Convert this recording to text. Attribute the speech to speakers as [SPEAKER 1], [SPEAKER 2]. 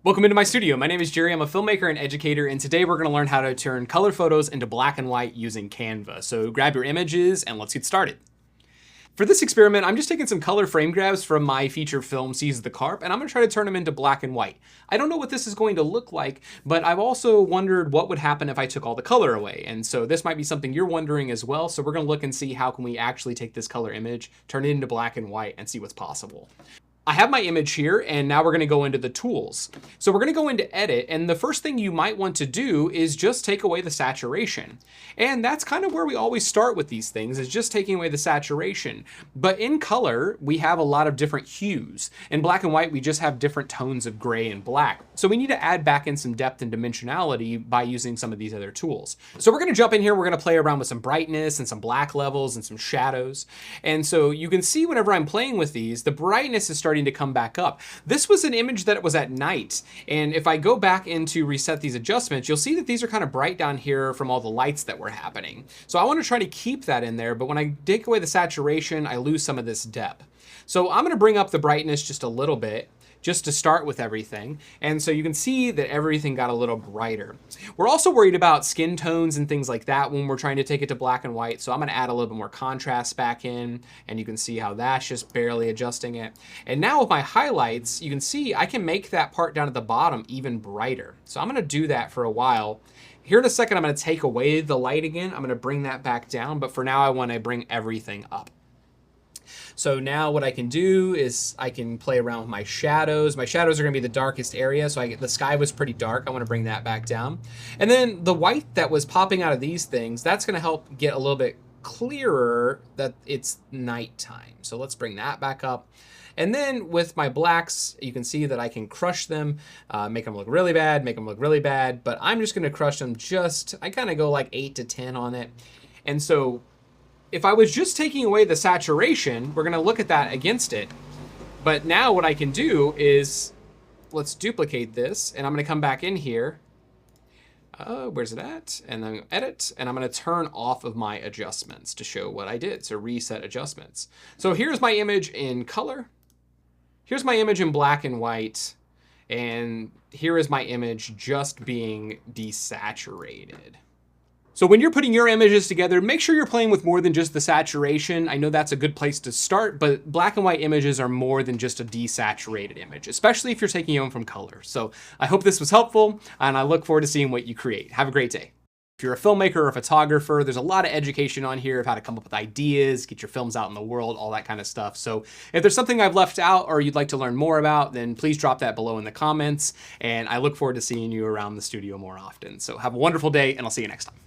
[SPEAKER 1] Welcome into my studio. My name is Jerry. I'm a filmmaker and educator, and today we're going to learn how to turn color photos into black and white using Canva. So grab your images and let's get started. For this experiment, I'm just taking some color frame grabs from my feature film, Seize the Carp, and I'm going to try to turn them into black and white. I don't know what this is going to look like, but I've also wondered what would happen if I took all the color away. And so this might be something you're wondering as well. So we're going to look and see how can we actually take this color image, turn it into black and white, and see what's possible. I have my image here, and now we're going to go into the tools. So we're going to go into edit, and the first thing you might want to do is just take away the saturation. And that's kind of where we always start with these things, is just taking away the saturation. But in color, we have a lot of different hues. In black and white, we just have different tones of gray and black. So we need to add back in some depth and dimensionality by using some of these other tools. So we're going to jump in here, we're going to play around with some brightness and some black levels and some shadows. And so you can see whenever I'm playing with these, the brightness is starting to come back up. This was an image that was at night, and if I go back into reset these adjustments, you'll see that these are kind of bright down here from all the lights that were happening. So I want to try to keep that in there, but when I take away the saturation, I lose some of this depth. So I'm going to bring up the brightness just a little bit, just to start with everything. And so you can see that everything got a little brighter. We're also worried about skin tones and things like that when we're trying to take it to black and white. So I'm gonna add a little bit more contrast back in, and you can see how that's just barely adjusting it. And now with my highlights, you can see I can make that part down at the bottom even brighter. So I'm gonna do that for a while. Here in a second, I'm gonna take away the light again. I'm gonna bring that back down, but for now I wanna bring everything up. So now what I can do is I can play around with my shadows. My shadows are gonna be the darkest area, so the sky was pretty dark. I wanna bring that back down. And then the white that was popping out of these things, that's gonna help get a little bit clearer that it's nighttime. So let's bring that back up. And then with my blacks, you can see that I can crush them, make them look really bad, make them look really bad, but I'm just gonna crush them I kinda go like 8 to 10 on it. And so if I was just taking away the saturation, we're gonna look at that against it. But now what I can do is, let's duplicate this, and I'm gonna come back in here. Where's it at? And then edit, and I'm gonna turn off of my adjustments to show what I did. So reset adjustments. So here's my image in color. Here's my image in black and white. And here is my image just being desaturated. So when you're putting your images together, make sure you're playing with more than just the saturation. I know that's a good place to start, but black and white images are more than just a desaturated image, especially if you're taking them from color. So I hope this was helpful, and I look forward to seeing what you create. Have a great day. If you're a filmmaker or a photographer, there's a lot of education on here of how to come up with ideas, get your films out in the world, all that kind of stuff. So if there's something I've left out or you'd like to learn more about, then please drop that below in the comments. And I look forward to seeing you around the studio more often. So have a wonderful day, and I'll see you next time.